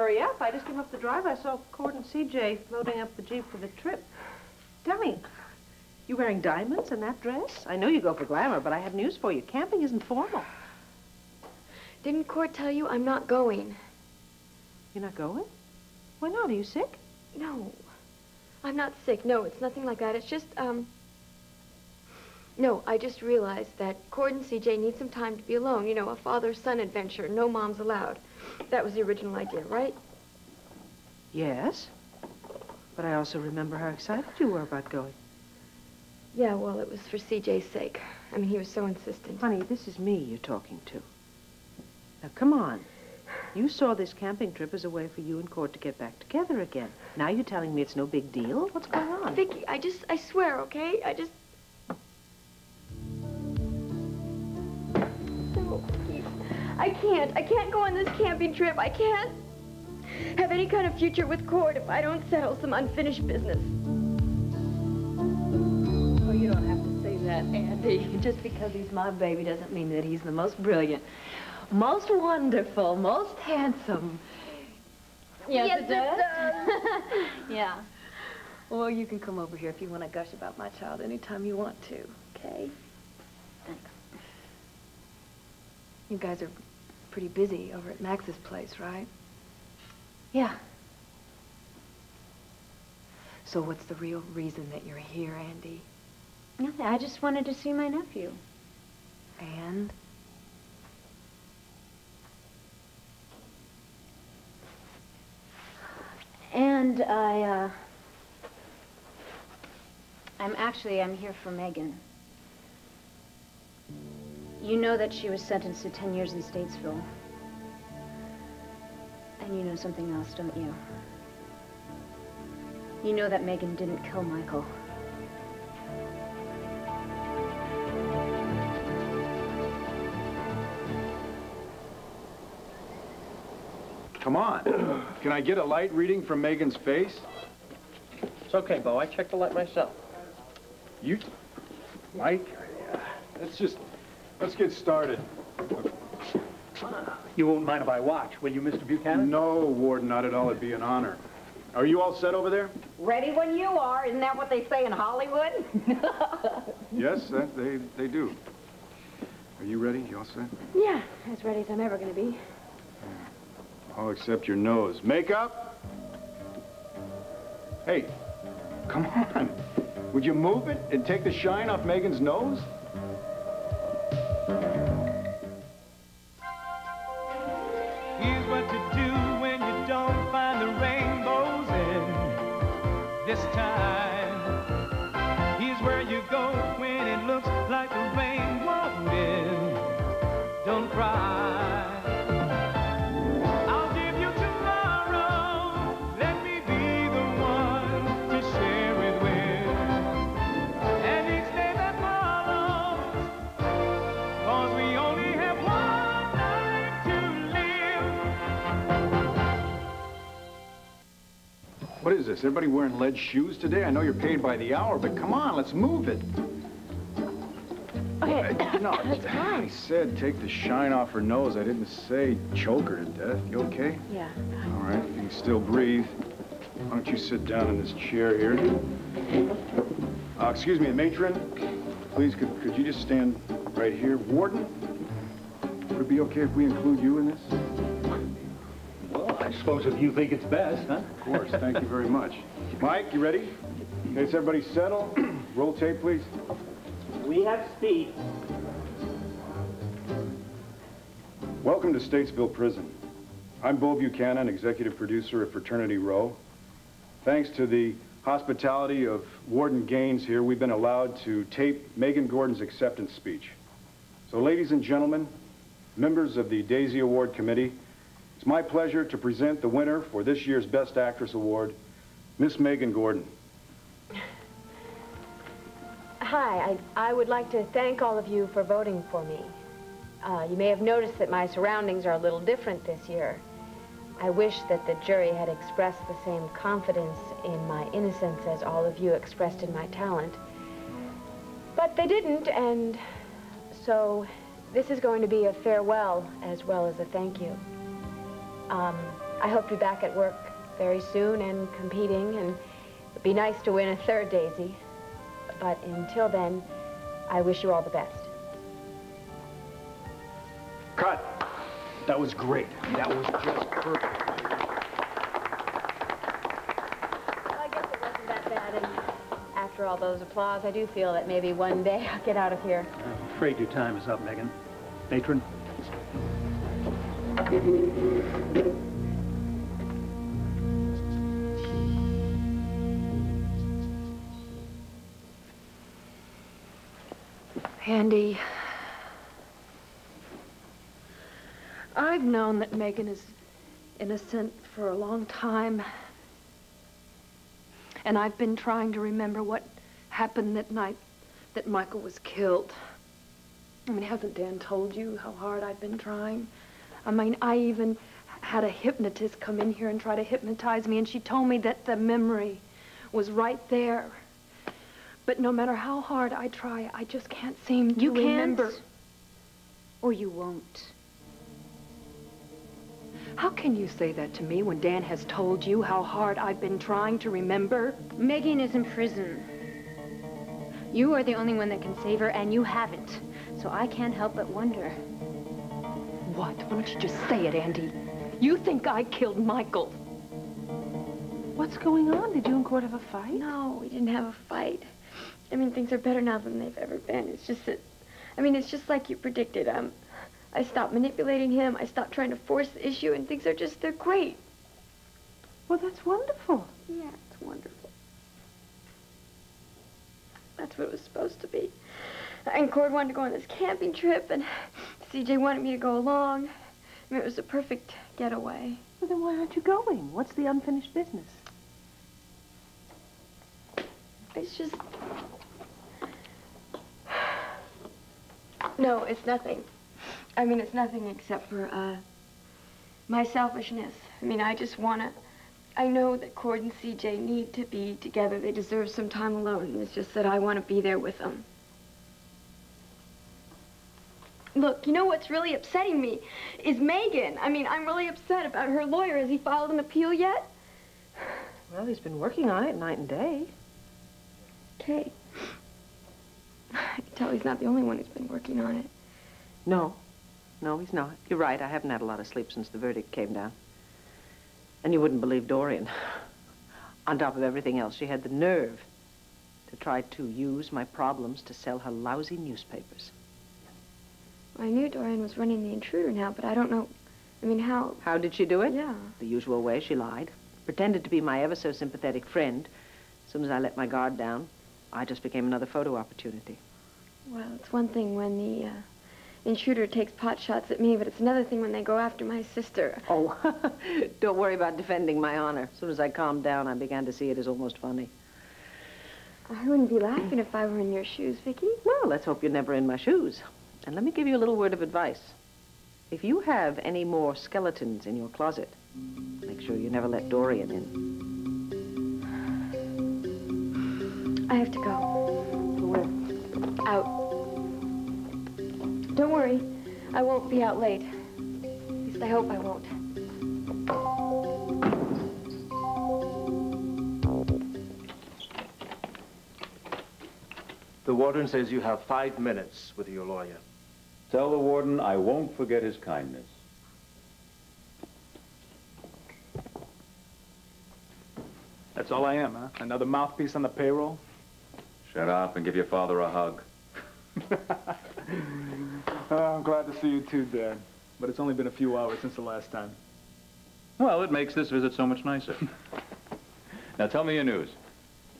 hurry up. I just came up the drive. I saw Cord and CJ loading up the Jeep for the trip. Tell me, you wearing diamonds in that dress? I know you go for glamour, but I have news for you. Camping isn't formal. Didn't Cord tell you I'm not going? You're not going? Why not? Are you sick? No. I'm not sick. No, it's nothing like that. It's just, no, I just realized that Cord and CJ need some time to be alone. You know, a father-son adventure. No moms allowed. That was the original idea, right? Yes. But I also remember how excited you were about going. Yeah, well, it was for CJ's sake. I mean, he was so insistent. Honey, this is me you're talking to. Now, come on. You saw this camping trip as a way for you and Cord to get back together again. Now you're telling me it's no big deal? What's going on? Viki, I swear, okay? No, please. I can't go on this camping trip. I can't have any kind of future with Cord if I don't settle some unfinished business. Oh, you don't have to say that, Andy. Just because he's my baby doesn't mean that he's the most brilliant, most wonderful, most handsome. Yes, it does. Yeah. Well, you can come over here if you want to gush about my child anytime you want to, okay? Thanks. You guys are pretty busy over at Max's place, right? Yeah. So what's the real reason that you're here, Andy? Nothing. I just wanted to see my nephew. And? And I'm here for Megan. You know that she was sentenced to 10 years in Statesville. And you know something else, don't you? You know that Megan didn't kill Michael. Come on. Can I get a light reading from Megan's face? It's okay, Bo. I checked the light myself. You... Mike? Let's get started. You won't mind if I watch, will you, Mr. Buchanan? No, Warden, not at all. It'd be an honor. Are you all set over there? Ready when you are. Isn't that what they say in Hollywood? Yes, they do. Are you ready? You all set? Yeah, as ready as I'm ever going to be. All except your nose. Makeup? Hey, come on. Would you move it and take the shine off Megan's nose? Here's what to do when you don't find the rainbows in this time. Here's where you go when it looks like the rain won't end. Don't cry. What is this? Everybody wearing lead shoes today? I know you're paid by the hour, but come on, let's move it. Okay, No, that's fine. I said take the shine off her nose. I didn't say choke her to death. You okay? Yeah. All right, you can still breathe. Why don't you sit down in this chair here? Excuse me, matron. Please, could you just stand right here? Warden, would it be okay if we include you in this? Well, I suppose if you think it's best, huh? Of course, thank you very much. Mike, you ready? Okay, so everybody settle. Roll tape, please. We have speed. Welcome to Statesville Prison. I'm Bo Buchanan, executive producer of Fraternity Row. Thanks to the hospitality of Warden Gaines here, we've been allowed to tape Megan Gordon's acceptance speech. So ladies and gentlemen, members of the Daisy Award Committee, it's my pleasure to present the winner for this year's Best Actress Award, Miss Megan Gordon. Hi, I would like to thank all of you for voting for me. You may have noticed that my surroundings are a little different this year. I wish that the jury had expressed the same confidence in my innocence as all of you expressed in my talent. But they didn't, and so this is going to be a farewell as well as a thank you. I hope to be back at work very soon and competing, and it'd be nice to win a third Daisy. But until then, I wish you all the best. Cut. That was great. That was just perfect. Well, I guess it wasn't that bad, and after all those applause, I do feel that maybe one day I'll get out of here. I'm afraid your time is up, Megan. Matron? Andy, I've known that Megan is innocent for a long time. And I've been trying to remember what happened that night that Michael was killed. I mean, hasn't Dan told you how hard I've been trying? I mean, I even had a hypnotist come in here and try to hypnotize me, and she told me that the memory was right there. But no matter how hard I try, I just can't seem to remember. You can't? Or you won't? How can you say that to me when Dan has told you how hard I've been trying to remember? Megan is in prison. You are the only one that can save her, and you haven't. So I can't help but wonder. What? Why don't you just say it, Andy? You think I killed Michael? What's going on? Did you and Court have a fight? No, we didn't have a fight. I mean, things are better now than they've ever been. It's just that, I mean, it's just like you predicted. I stopped manipulating him. I stopped trying to force the issue, and things are just, they're great. Well, that's wonderful. Yeah, it's wonderful. That's what it was supposed to be. And Cord wanted to go on this camping trip, and CJ wanted me to go along. I mean, it was a perfect getaway. Well, then why aren't you going? What's the unfinished business? It's just... No, it's nothing. I mean, it's nothing except for, my selfishness. I mean, I just wanna... I know that Cord and CJ need to be together. They deserve some time alone. And it's just that I want to be there with them. Look, you know what's really upsetting me is Megan. I mean, I'm really upset about her lawyer. Has he filed an appeal yet? Well, he's been working on it night and day. Okay. I can tell he's not the only one who's been working on it. No. No, he's not. You're right. I haven't had a lot of sleep since the verdict came down. And you wouldn't believe Dorian. On top of everything else, she had the nerve to try to use my problems to sell her lousy newspapers. I knew Dorian was running the Intruder now, but I don't know, I mean, how... How did she do it? Yeah. The usual way. She lied. Pretended to be my ever-so-sympathetic friend. As soon as I let my guard down, I just became another photo opportunity. Well, it's one thing when the Intruder takes pot shots at me, but it's another thing when they go after my sister. Oh, don't worry about defending my honor. As soon as I calmed down, I began to see it as almost funny. I wouldn't be laughing if I were in your shoes, Viki. Well, let's hope you're never in my shoes. And let me give you a little word of advice. If you have any more skeletons in your closet, make sure you never let Dorian in. I have to go. Where? Out. Don't worry. I won't be out late. At least I hope I won't. The warden says you have 5 minutes with your lawyer. Tell the warden I won't forget his kindness. That's all I am, huh? Another mouthpiece on the payroll? Shut up and give your father a hug. I'm glad to see you too, Dad. But it's only been a few hours since the last time. Well, it makes this visit so much nicer. Now tell me your news.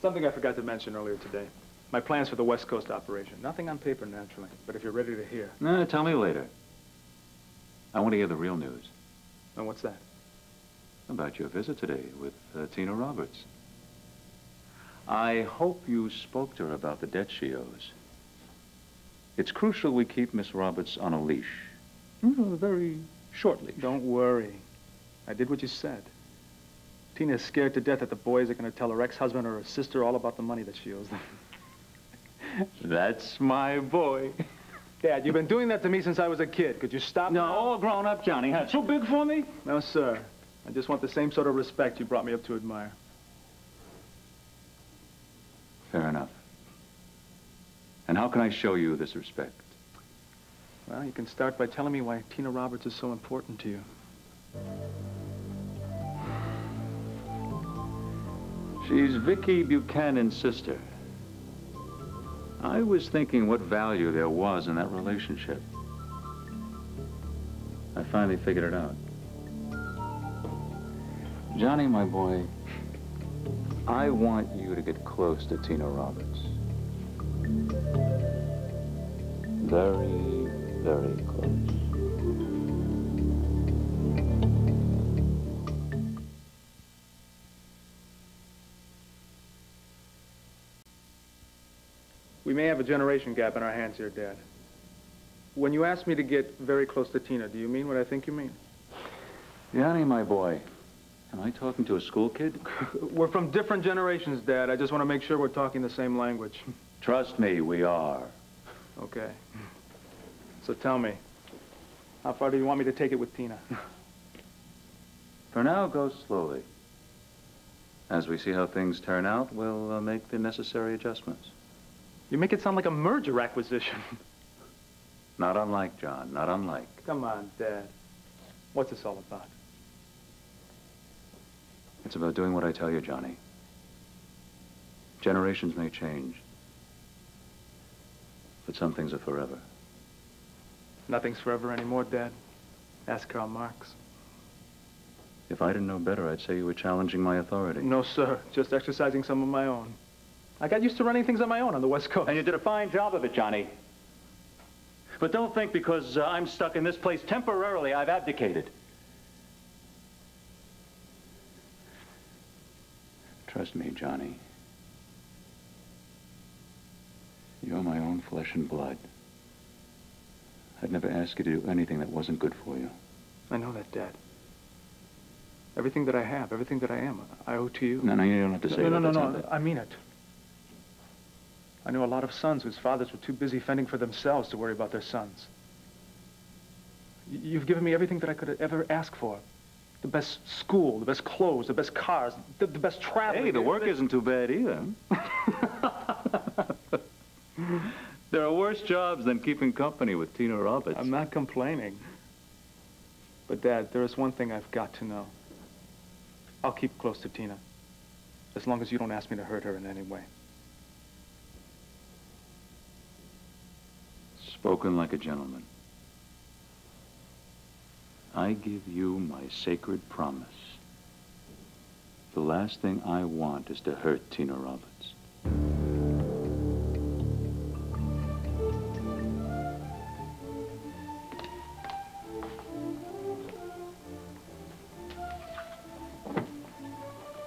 Something I forgot to mention earlier today. My plans for the West Coast operation. Nothing on paper, naturally, but if you're ready to hear. No, tell me later. I want to hear the real news. And what's that? About your visit today with Tina Roberts. I hope you spoke to her about the debt she owes. It's crucial we keep Miss Roberts on a leash. Very short leash. Don't worry. I did what you said. Tina's scared to death that the boys are going to tell her ex-husband or her sister all about the money that she owes them. That's my boy. Dad, you've been doing that to me since I was a kid. Could you stop No, now? all grown up, Johnny. Huh? So big for me? No, sir. I just want the same sort of respect you brought me up to admire. Fair enough. And how can I show you this respect? Well, you can start by telling me why Tina Roberts is so important to you. She's Viki Buchanan's sister. I was thinking what value there was in that relationship. I finally figured it out. Johnny, my boy, I want you to get close to Tina Roberts. Very, very close. We may have a generation gap in our hands here, Dad. When you ask me to get very close to Tina, do you mean what I think you mean? Johnny, my boy, am I talking to a school kid? We're from different generations, Dad. I just want to make sure we're talking the same language. Trust me, we are. Okay. So tell me, how far do you want me to take it with Tina? For now, go slowly. As we see how things turn out, we'll make the necessary adjustments. You make it sound like a merger acquisition. Not unlike, John, not unlike. Come on, Dad. What's this all about? It's about doing what I tell you, Johnny. Generations may change, but some things are forever. Nothing's forever anymore, Dad. Ask Karl Marx. If I didn't know better, I'd say you were challenging my authority. No, sir. Just exercising some of my own. I got used to running things on my own on the West Coast. And you did a fine job of it, Johnny. But don't think because I'm stuck in this place temporarily, I've abdicated. Trust me, Johnny. You're my own flesh and blood. I'd never ask you to do anything that wasn't good for you. I know that, Dad. Everything that I have, everything that I am, I owe to you. No, you don't have to say that. No. I mean it. I knew a lot of sons whose fathers were too busy fending for themselves to worry about their sons. You've given me everything that I could ever ask for. The best school, the best clothes, the best cars, the best travel. Hey, the work isn't too bad either. There are worse jobs than keeping company with Tina Roberts. I'm not complaining. But, Dad, there is one thing I've got to know. I'll keep close to Tina, as long as you don't ask me to hurt her in any way. Spoken like a gentleman. I give you my sacred promise. The last thing I want is to hurt Tina Roberts.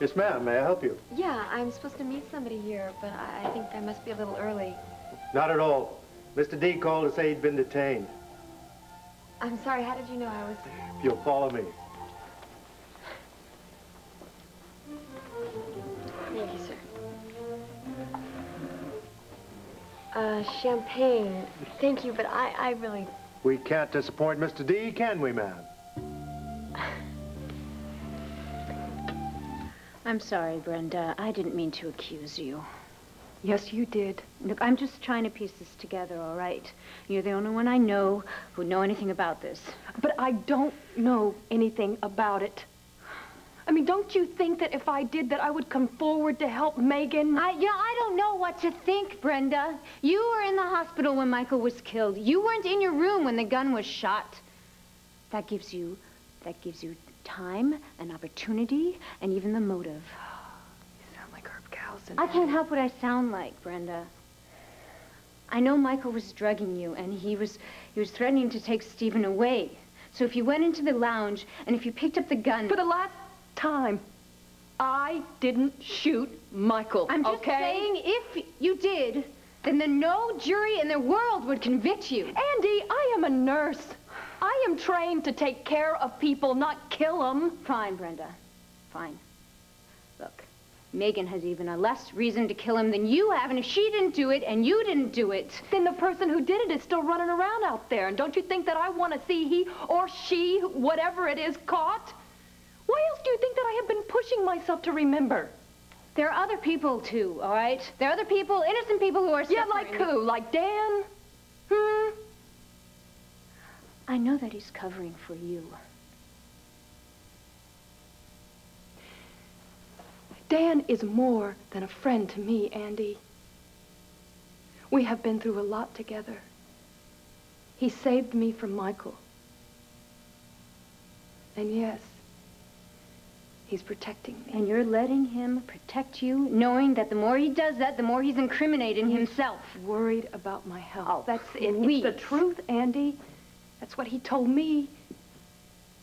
Yes, ma'am. May I help you? Yeah, I'm supposed to meet somebody here, but I think I must be a little early. Not at all. Mr. D called to say he'd been detained. I'm sorry, how did you know I was... If you'll follow me. Thank you, sir. Champagne. Thank you, but I really... We can't disappoint Mr. D, can we, ma'am? I'm sorry, Brenda. I didn't mean to accuse you. Yes, you did. Look, I'm just trying to piece this together, all right? You're the only one I know who'd know anything about this. But I don't know anything about it. I mean, don't you think that if I did that, I would come forward to help Megan? I don't know what to think, Brenda. You were in the hospital when Michael was killed. You weren't in your room when the gun was shot. That gives you time and opportunity and even the motive. You sound like Herb Cowson. I can't help what I sound like, Brenda. I know Michael was drugging you, and he was threatening to take Stephen away. So if you went into the lounge and if you picked up the gun... For the last time, I didn't shoot Michael, I'm just saying, if you did, then no jury in the world would convict you. Andy, I am a nurse. I am trained to take care of people, not kill them. Fine, Brenda. Fine. Look, Megan has even a less reason to kill him than you have, and if she didn't do it and you didn't do it... Then the person who did it is still running around out there, and don't you think that I want to see he or she, whatever it is, caught? Why else do you think that I have been pushing myself to remember? There are other people, too, all right? There are other people, innocent people who are suffering. Yeah, like who? Like Dan? I know that he's covering for you. Dan is more than a friend to me, Andy. We have been through a lot together. He saved me from Michael. And yes, he's protecting me. And you're letting him protect you, knowing that the more he does that, the more he's incriminating himself. Worried about my health. Oh, that's it. It's the truth, Andy. That's what he told me.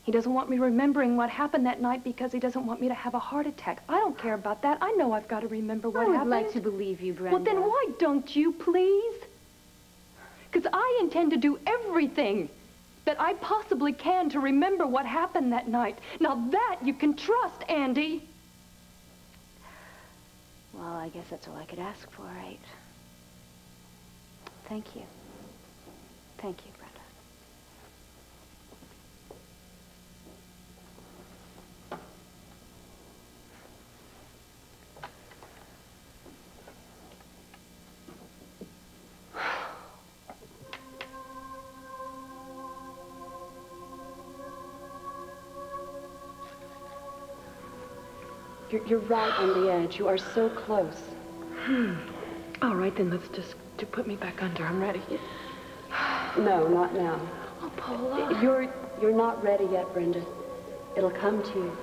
He doesn't want me remembering what happened that night because he doesn't want me to have a heart attack. I don't care about that. I know I've got to remember what happened. I would like to believe you, Brenda. Well, then why don't you, please? Because I intend to do everything that I possibly can to remember what happened that night. Now that you can trust, Andy. Well, I guess that's all I could ask for, right? Thank you. Thank you, Brenda. You're right on the edge. You are so close. All right, then let's just put me back under. I'm ready. No, not now. Oh, Paula. You're not ready yet, Brenda. It'll come to you.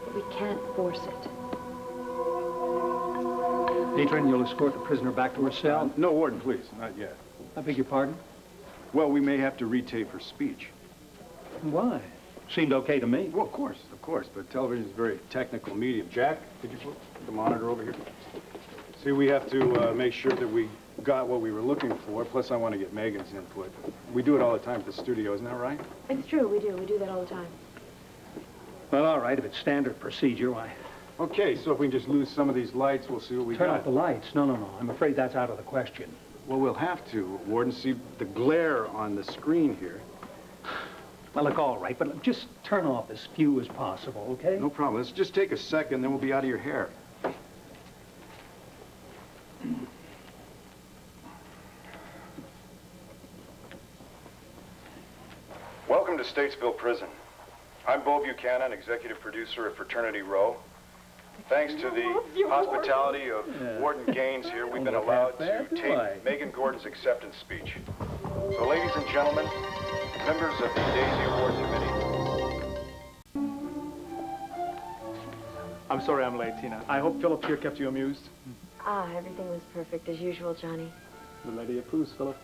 But we can't force it. Matron, you'll escort the prisoner back to her cell? No, Warden, please. Not yet. I beg your pardon? Well, we may have to retape her speech. Why? Seemed okay to me. Well, of course, but television is a very technical medium. Jack, could you put the monitor over here? See, we have to make sure that we got what we were looking for, plus I want to get Megan's input. We do it all the time at the studio, isn't that right? It's true, we do. We do that all the time. Well, all right, if it's standard procedure, why? Okay, so if we can just lose some of these lights, we'll see what we got. Turn off the lights. No. I'm afraid that's out of the question. Well, we'll have to, Warden. See, the glare on the screen here. Well, look, all right, but just turn off as few as possible, okay? No problem. Let's just take a second, then we'll be out of your hair. Welcome to Statesville Prison. I'm Bo Buchanan, executive producer of Fraternity Row. Thanks to the hospitality of Warden Gaines here, we've been allowed to tape Megan Gordon's acceptance speech. So, ladies and gentlemen, members of the Daisy Award Committee. I'm sorry I'm late, Tina. I hope Philip here kept you amused. Ah, everything was perfect as usual, Johnny. The lady approves, Philip.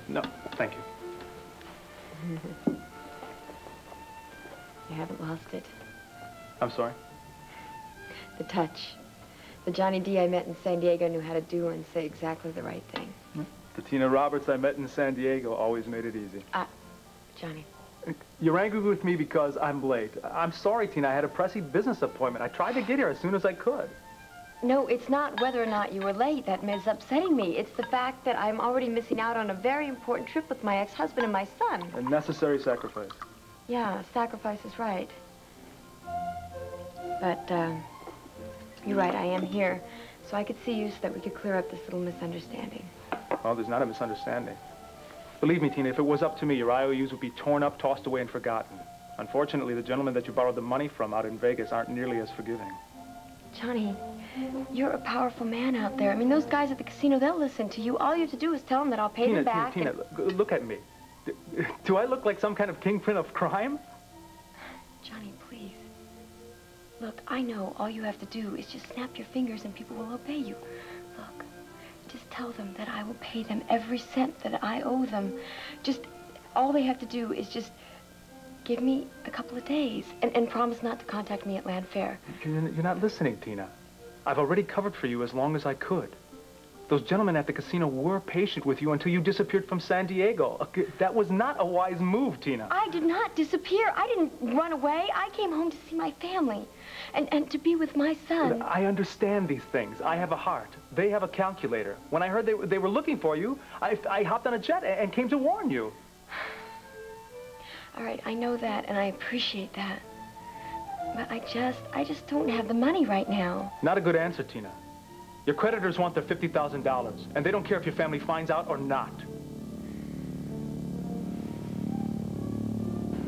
No, thank you. You haven't lost it. I'm sorry? The touch. The Johnny D I met in San Diego knew how to do and say exactly the right thing. The Tina Roberts I met in San Diego always made it easy. Johnny. You're angry with me because I'm late. I'm sorry, Tina. I had a pressing business appointment. I tried to get here as soon as I could. No, it's not whether or not you were late that is upsetting me. It's the fact that I'm already missing out on a very important trip with my ex-husband and my son. A necessary sacrifice. Yeah, sacrifice is right. But, you're right, I am here. So I could see you so that we could clear up this little misunderstanding. Well, there's not a misunderstanding. Believe me, Tina, if it was up to me, your IOUs would be torn up, tossed away, and forgotten. Unfortunately, the gentlemen that you borrowed the money from out in Vegas aren't nearly as forgiving. Johnny, you're a powerful man out there. I mean, those guys at the casino, they'll listen to you. All you have to do is tell them that I'll pay them back. Tina, look at me. Do I look like some kind of kingpin of crime? Johnny, please. Look, I know all you have to do is just snap your fingers and people will obey you. Look, just tell them that I will pay them every cent that I owe them. Just, all they have to do is just give me a couple of days and promise not to contact me at Land Fair. You're not listening, Tina. I've already covered for you as long as I could. Those gentlemen at the casino were patient with you until you disappeared from San Diego. That was not a wise move, Tina. I did not disappear. I didn't run away. I came home to see my family and to be with my son. I understand these things. I have a heart. They have a calculator. When I heard they were looking for you, I hopped on a jet and came to warn you. All right, I know that, and I appreciate that. But I just don't have the money right now. Not a good answer, Tina. Your creditors want their $50,000, and they don't care if your family finds out or not.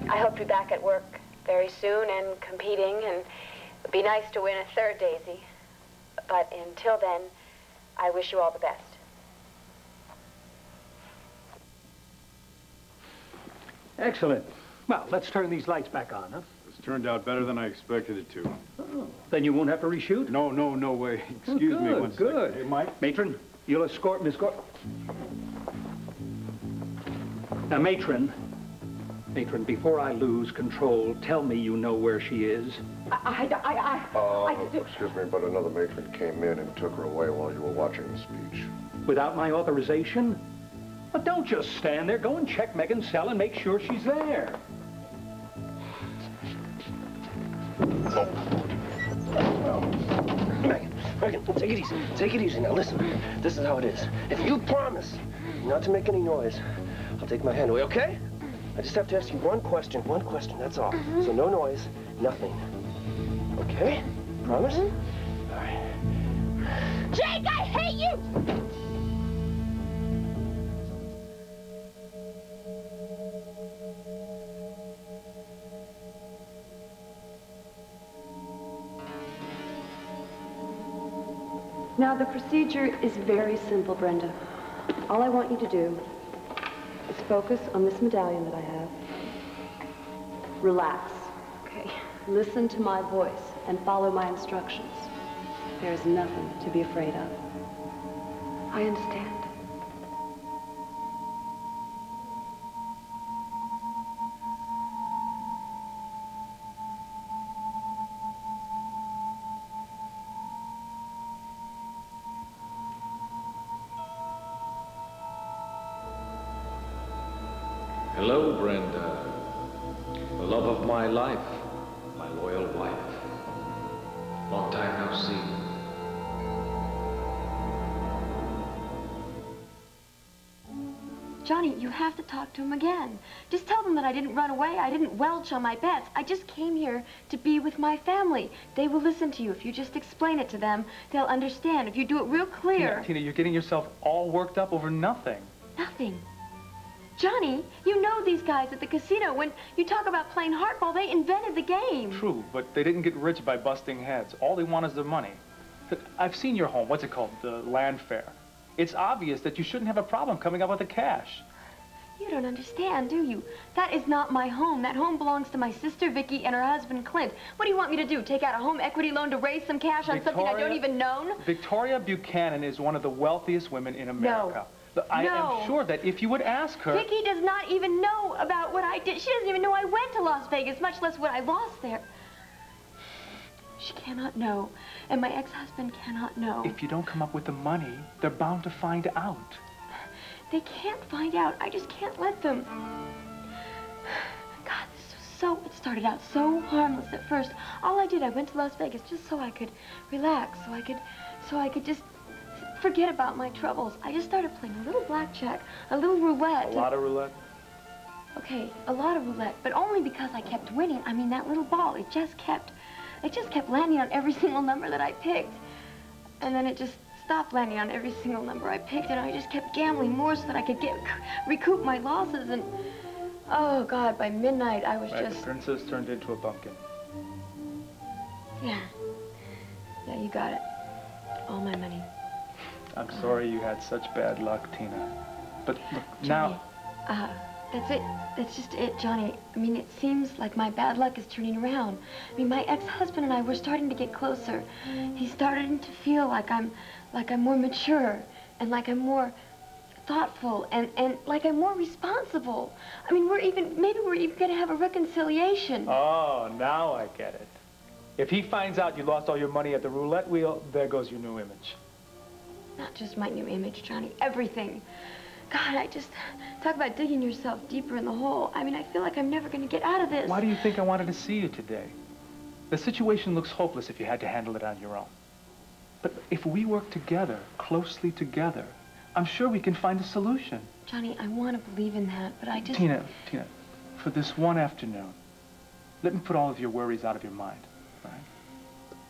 I hope to be back at work very soon and competing, and it'd be nice to win a third Daisy. But until then, I wish you all the best. Excellent. Well, let's turn these lights back on, huh? It's turned out better than I expected it to. Oh, then you won't have to reshoot? No way. Excuse me one second. Good. Hey, Mike. Matron, you'll escort Miss Now, Matron, before I lose control, tell me you know where she is. Excuse me, but another matron came in and took her away while you were watching the speech. Without my authorization? Well, don't just stand there. Go and check Megan's cell and make sure she's there. Megan, take it easy. Take it easy. Now, listen. This is how it is. If you promise not to make any noise, I'll take my hand away, okay? I just have to ask you one question, that's all. So no noise, nothing. Okay? Promise? All right. Jake, I hate you! Now, the procedure is very simple, Brenda. All I want you to do is focus on this medallion that I have. Relax, okay? Listen to my voice and follow my instructions. There is nothing to be afraid of. I understand. Hello, Brenda. The love of my life, my loyal wife. Long time no see. Johnny, you have to talk to him again. Just tell them that I didn't run away. I didn't welch on my bets. I just came here to be with my family. They will listen to you. If you just explain it to them, they'll understand. If you do it real clear. Tina, you're getting yourself all worked up over nothing. Nothing. Johnny, you know these guys at the casino. When you talk about playing hardball, they invented the game. True, but they didn't get rich by busting heads. All they want is the money. Look, I've seen your home. What's it called? The land fair. It's obvious that you shouldn't have a problem coming up with the cash. You don't understand, do you? That is not my home. That home belongs to my sister, Viki, and her husband, Clint. What do you want me to do? Take out a home equity loan to raise some cash on something I don't even know? Victoria Buchanan is one of the wealthiest women in America. No. I am sure that if you would ask her... Viki does not even know about what I did. She doesn't even know I went to Las Vegas, much less what I lost there. She cannot know, and my ex-husband cannot know. If you don't come up with the money, they're bound to find out. They can't find out. I just can't let them. God, it started out so harmless at first. All I did, I went to Las Vegas just so I could relax, so I could just forget about my troubles. I just started playing a little blackjack, a little roulette. A lot of roulette? Okay, a lot of roulette, but only because I kept winning. I mean, that little ball, it just kept landing on every single number that I picked. And then it just stopped landing on every single number I picked, and I just kept gambling more so that I could recoup my losses, and oh God, by midnight I was just... The princess turned into a pumpkin. Yeah, you got it. All my money. I'm sorry you had such bad luck, Tina. But look, Johnny, now... That's it. That's just it, Johnny. I mean, it seems like my bad luck is turning around. I mean, my ex-husband and I were starting to get closer. He's starting to feel like I'm more mature, and like I'm more thoughtful, and like I'm more responsible. I mean, maybe we're even gonna have a reconciliation. Oh, now I get it. If he finds out you lost all your money at the roulette wheel, there goes your new image. Not just my new image, Johnny. Everything. God, I just... Talk about digging yourself deeper in the hole. I mean, I feel like I'm never going to get out of this. Why do you think I wanted to see you today? The situation looks hopeless if you had to handle it on your own. But if we work together, closely together, I'm sure we can find a solution. Johnny, I want to believe in that, but I just... Tina, for this one afternoon, let me put all of your worries out of your mind. right?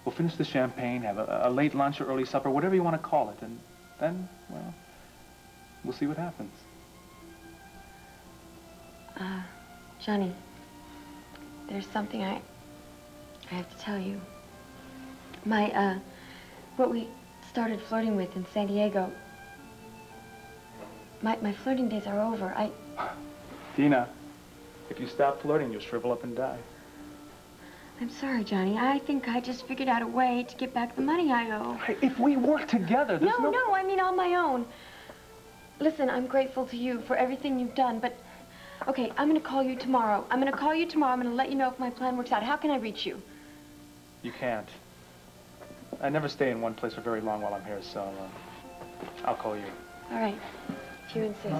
We'll finish the champagne, have a late lunch or early supper, whatever you want to call it, and then, well, we'll see what happens. Johnny, there's something I have to tell you. What we started flirting with in San Diego, my flirting days are over. Tina, if you stop flirting, you'll shrivel up and die. I'm sorry, Johnny. I think I just figured out a way to get back the money I owe. Hey, if we work together, there's No, I mean on my own. Listen, I'm grateful to you for everything you've done, but... Okay, I'm gonna call you tomorrow. I'm gonna let you know if my plan works out. How can I reach you? You can't. I never stay in one place for very long while I'm here, so I'll call you. All right, if you insist.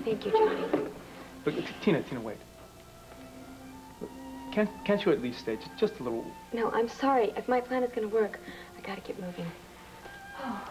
Thank you, Johnny. But Tina, wait. Can't you at least stay just a little? No, I'm sorry. If my plan is gonna work, I gotta get moving. Oh.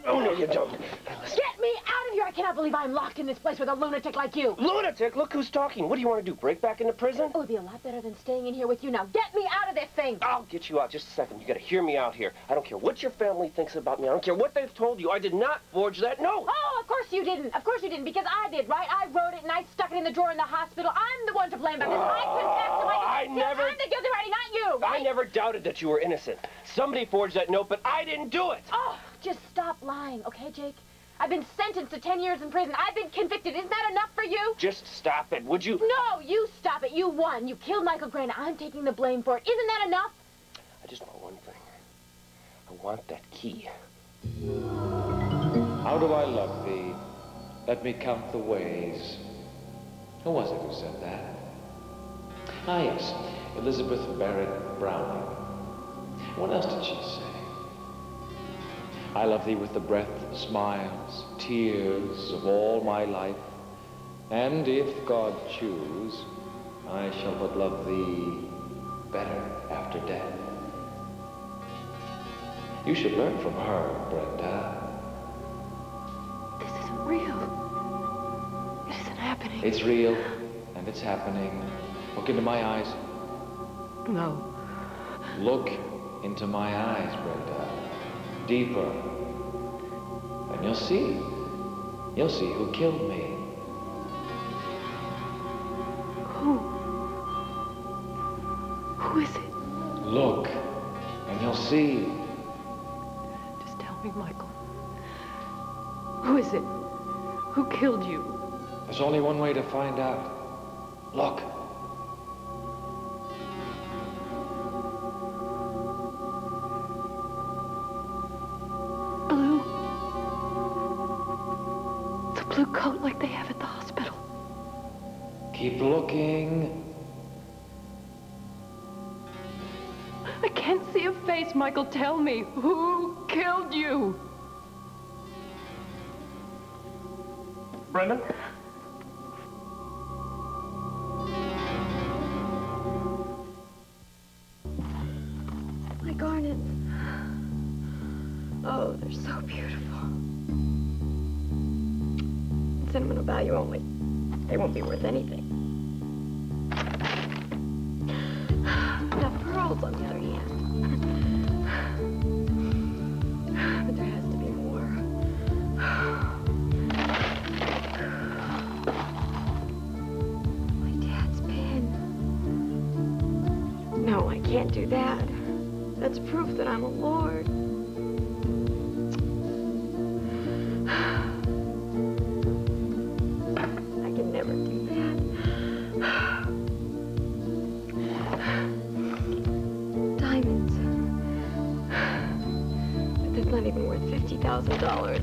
Oh, no, you don't. Get me out of here! I cannot believe I'm locked in this place with a lunatic like you. Lunatic? Look who's talking. What do you want to do, break back into prison? Oh, it would be a lot better than staying in here with you now. Get me out of this thing! I'll get you out. Just a second. You gotta hear me out here. I don't care what your family thinks about me. I don't care what they've told you. I did not forge that note. Oh, of course you didn't. Of course you didn't, because I did, right? I wrote it and I stuck it in the drawer in the hospital. I'm the one to blame about this. I confessed to my guilt. I'm the guilty party, not you, right? I never doubted that you were innocent. Somebody forged that note, but I didn't do it. Oh, just stop lying, okay, Jake? I've been sentenced to 10 years in prison. I've been convicted. Isn't that enough for you? Just stop it, would you? No, you stop it. You won. You killed Michael Grande. I'm taking the blame for it. Isn't that enough? I just want one thing. I want that key. How do I love thee? Let me count the ways. Who was it who said that? Ah, yes, Elizabeth Barrett Browning. What else did she say? I love thee with the breath, smiles, tears of all my life, and if God choose, I shall but love thee better after death. You should learn from her, Brenda. This isn't real. It isn't happening. It's real, and it's happening. Look into my eyes. No. Look into my eyes, Brenda. Deeper. And you'll see. You'll see who killed me. Who? Who is it? Look, and you'll see. Just tell me, Michael. Who is it? Who killed you? There's only one way to find out. Look. Blue coat like they have at the hospital. Keep looking. I can't see a face, Michael. Tell me, who killed you? Brenda? My garnets. Oh, they're so beautiful. Sentimental value only. They won't be worth anything. The pearls, on the other hand. But there has to be more. My dad's pin. No, I can't do that. That's proof that I'm a lord. Never do that. Diamonds. But that's not even worth $50,000.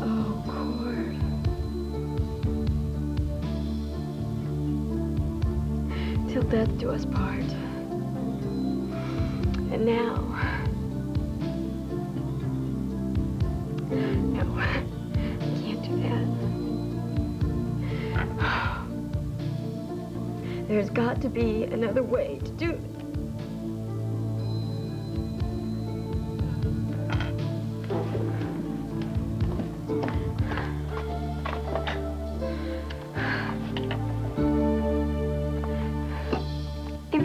Oh, cord. Till death do us part. And now. No, I can't do that. There's got to be another way to do it.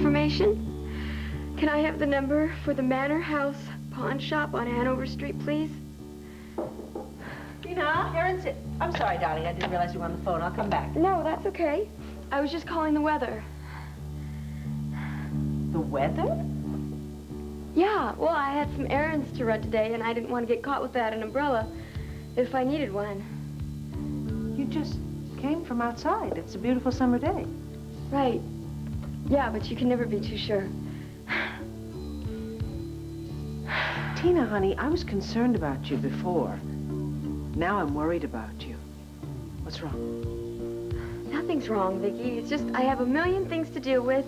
information? Can I have the number for the Manor House pawn shop on Hanover Street, please? Tina, Aaron's... I'm sorry, darling. I didn't realize you were on the phone. I'll come back. No, that's okay. I was just calling the weather. The weather? Yeah, well, I had some errands to run today, and I didn't want to get caught without an umbrella if I needed one. You just came from outside. It's a beautiful summer day. Right. Yeah, but you can never be too sure. Tina, honey, I was concerned about you before. Now I'm worried about you. What's wrong? Nothing's wrong, Viki. It's just I have a million things to deal with.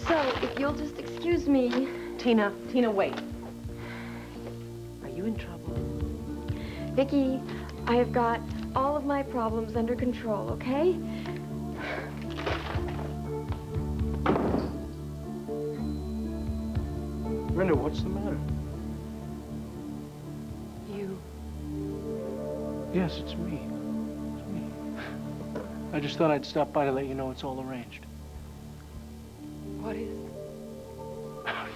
So, if you'll just excuse me... Tina, wait. Are you in trouble? Viki, I have got all of my problems under control, okay? Brenda, what's the matter? You. Yes, it's me. It's me. I just thought I'd stop by to let you know it's all arranged. What is?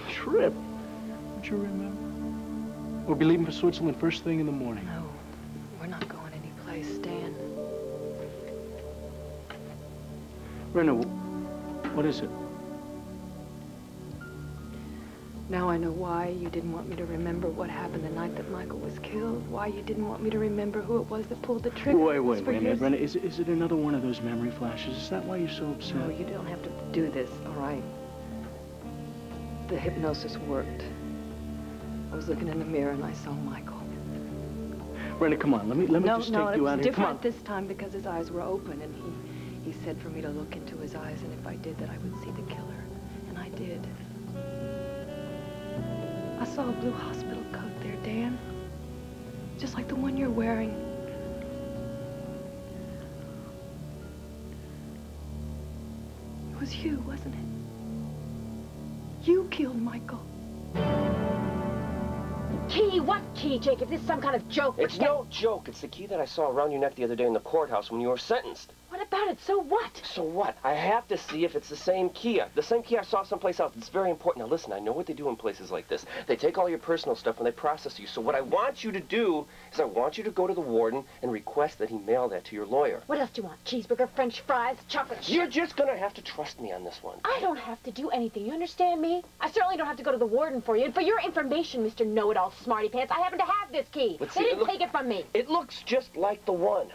Trip. Don't you remember? We'll be leaving for Switzerland first thing in the morning. No, we're not going anyplace, Dan. Brenda, what is it? Now I know why you didn't want me to remember what happened the night that Michael was killed. Why you didn't want me to remember who it was that pulled the trigger. Wait a minute, Brenda. Is it another one of those memory flashes? Is that why you're so upset? No, you don't have to do this, all right? The hypnosis worked. I was looking in the mirror and I saw Michael. Brenda, come on. Let me just take you out here. Come on. No, it was different this time because his eyes were open and he said for me to look into his eyes, and if I did that I would see the killer. And I did. I saw a blue hospital coat there, Dan. Just like the one you're wearing. It was you, wasn't it? You killed Michael. Key? What key, Jake? If this is some kind of joke... It's no joke. It's the key that I saw around your neck the other day in the courthouse when you were sentenced. What about it? So what? So what? I have to see if it's the same key. The same key I saw someplace else. It's very important. Now listen, I know what they do in places like this. They take all your personal stuff and they process you. So what I want you to do is I want you to go to the warden and request that he mail that to your lawyer. What else do you want? Cheeseburger, French fries, chocolate chip? You're just gonna have to trust me on this one. I don't have to do anything. You understand me? I certainly don't have to go to the warden for you. And for your information, Mr. Know-It-All Smarty Pants, I happen to have this key. They didn't take it from me. It looks just like the one.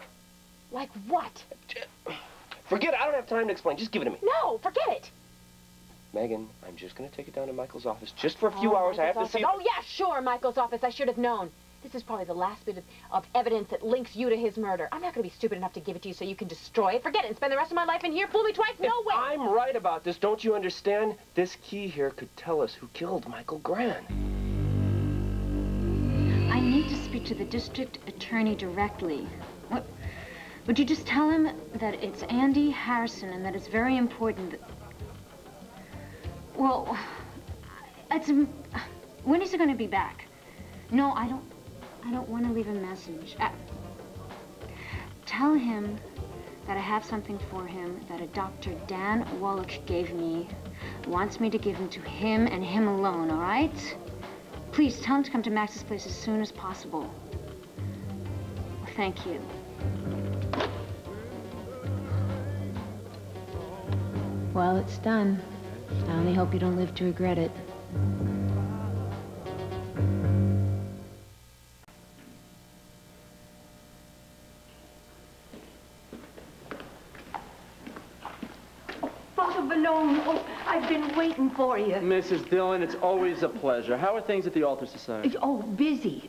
Like what? Forget it. I don't have time to explain. Just give it to me. No, forget it. Megan, I'm just going to take it down to Michael's office just for a few hours. I have to see... Oh, yeah, sure, Michael's office. I should have known. This is probably the last bit of evidence that links you to his murder. I'm not going to be stupid enough to give it to you so you can destroy it. Forget it and spend the rest of my life in here. Fool me twice? No way. I'm right about this. Don't you understand? This key here could tell us who killed Michael Grande. I need to speak to the district attorney directly. What? Would you just tell him that it's Andy Harrison and that it's very important that... Well, it's... When is he going to be back? No, I don't want to leave a message. Tell him that I have something for him that a Dr. Dan Wallach gave me, wants me to give him to him and him alone, all right? Please, tell him to come to Max's place as soon as possible. Thank you. Well, it's done. I only hope you don't live to regret it. Father Malone, oh, I've been waiting for you. Mrs. Dillon, it's always a pleasure. How are things at the Altar Society? Oh, busy.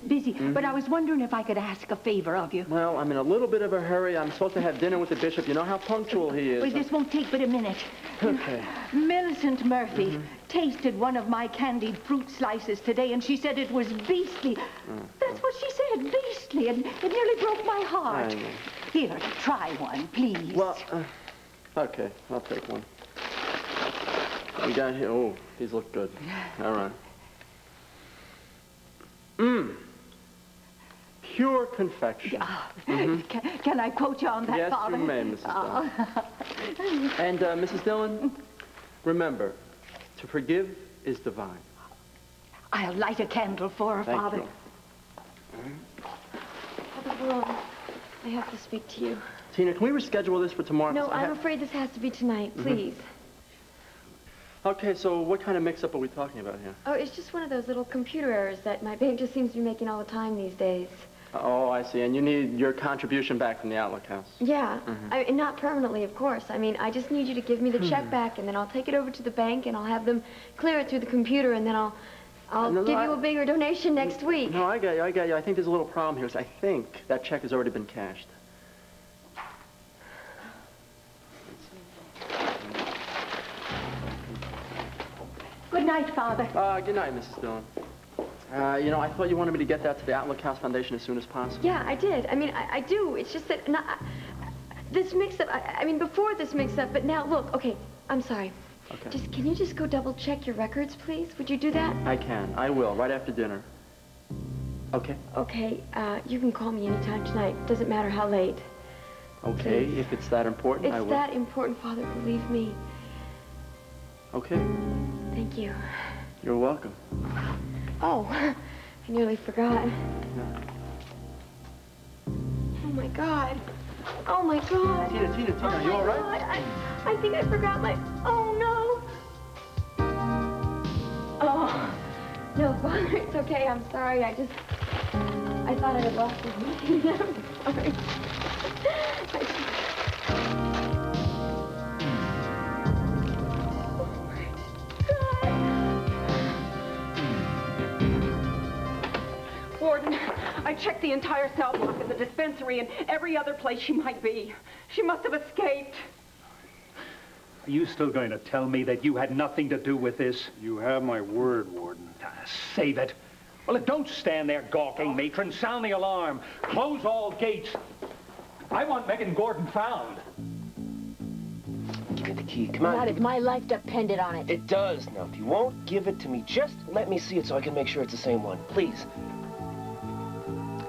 But I was wondering if I could ask a favor of you. Well, I'm in a little bit of a hurry. I'm supposed to have dinner with the bishop. You know how punctual he is. Well, this won't take but a minute. Okay. Millicent Murphy tasted one of my candied fruit slices today, and she said it was beastly. That's what she said, beastly, and it nearly broke my heart. Here, try one, please. Well, okay, I'll take one. We got here. Oh, these look good. All right. Pure confection. Can I quote you on that, yes, Father? Yes, you may, Mrs. Dillon. And, Mrs. Dillon, remember, To forgive is divine. I'll light a candle for her, Thank Father. you. Father Braun, I have to speak to you. Tina, can we reschedule this for tomorrow? No, I'm afraid this has to be tonight, please. Okay, so what kind of mix-up are we talking about here? Oh, it's just one of those little computer errors that my bank just seems to be making all the time these days. Oh, I see. And you need your contribution back from the Outlook house. Yeah, not permanently, of course. I mean, I just need you to give me the check back, and then I'll take it over to the bank, and I'll have them clear it through the computer, and then I'll give you a bigger donation next week. No, I get you. I think there's a little problem here. So I think that check has already been cashed. Good night, Father. Good night, Mrs. Dillon. You know, I thought you wanted me to get that to the Outlook House Foundation as soon as possible. Yeah, I did. I mean, I do. It's just that this mix-up, I mean, before this mix-up, but now, look, okay, I'm sorry. Okay. Can you just go double-check your records, please? Would you do that? I can. I will, right after dinner. Okay? Okay, you can call me anytime tonight. Doesn't matter how late. Okay, Please. if it's that important, I will. It's that important, Father, believe me. Okay. Thank you. You're welcome. Oh, I nearly forgot. Oh, my God. Oh, my God. Tina, are you all right? God. I think I forgot my... Oh, no. Oh, no, Father, it's okay. I'm sorry. I thought I had lost his meeting. I'm sorry. Warden, I checked the entire cell block at the dispensary and every other place she might be. She must have escaped. Are you still going to tell me that you had nothing to do with this? You have my word, Warden. Save it. Well, don't stand there gawking, matron. Sound the alarm. Close all gates. I want Megan Gordon found. Give me the key. Come on. Not if my life depended on it. It does. Now, if you won't give it to me, just let me see it so I can make sure it's the same one. Please.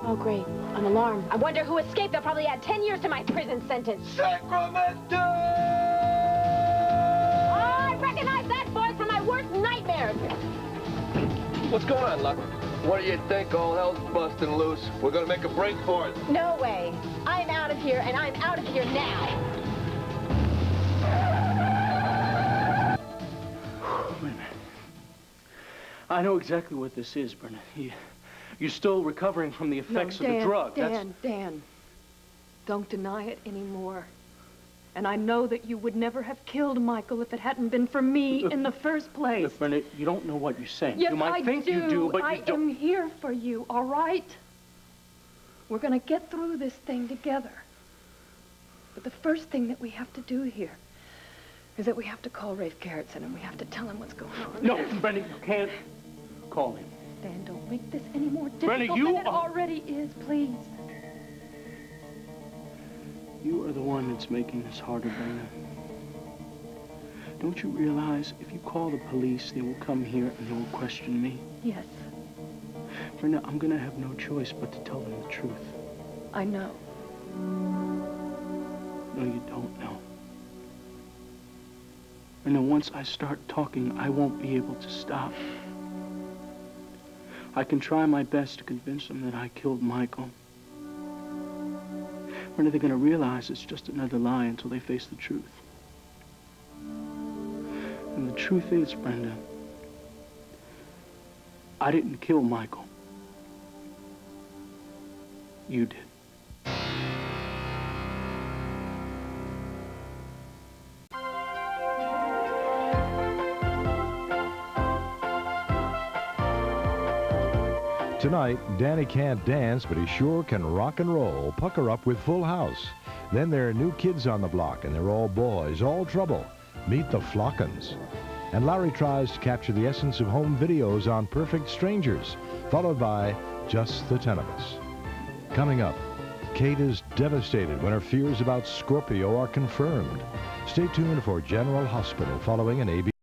Oh, great. An alarm. I wonder who escaped. They'll probably add 10 years to my prison sentence. Sacramento! I recognize that voice from my worst nightmares. What's going on, Luck? What do you think? All hell's busting loose. We're gonna make a break for it. No way. I'm out of here, and I'm out of here now. Wait a minute. I know exactly what this is, Brenda. You're still recovering from the effects of the drug. Dan, don't deny it anymore. And I know that you would never have killed Michael if it hadn't been for me in the first place. Look, Brenda, you don't know what you're saying. Yes, you might think you do, but you don't. I am here for you, all right? We're going to get through this thing together. But the first thing that we have to do here is that we have to call Rafe Gerritsen and we have to tell him what's going on. No, Brenda, you can't call him. Dan, don't make this any more difficult Brenda, than it already is, please. You are the one that's making this harder, Brenda. Don't you realize if you call the police, they will come here and they will question me? Yes. Brenda, I'm gonna have no choice but to tell them the truth. I know. No, you don't know. Brenda, once I start talking, I won't be able to stop. I can try my best to convince them that I killed Michael. When are they going to realize it's just another lie until they face the truth? And the truth is, Brenda, I didn't kill Michael. You did. Tonight, Danny can't dance, but he sure can rock and roll. Pucker up with Full House. Then there are new kids on the block, and they're all boys, all trouble. Meet the Flockins. And Larry tries to capture the essence of home videos on Perfect Strangers, followed by Just the 10 of Us. Coming up, Kate is devastated when her fears about Scorpio are confirmed. Stay tuned for General Hospital following an ABC.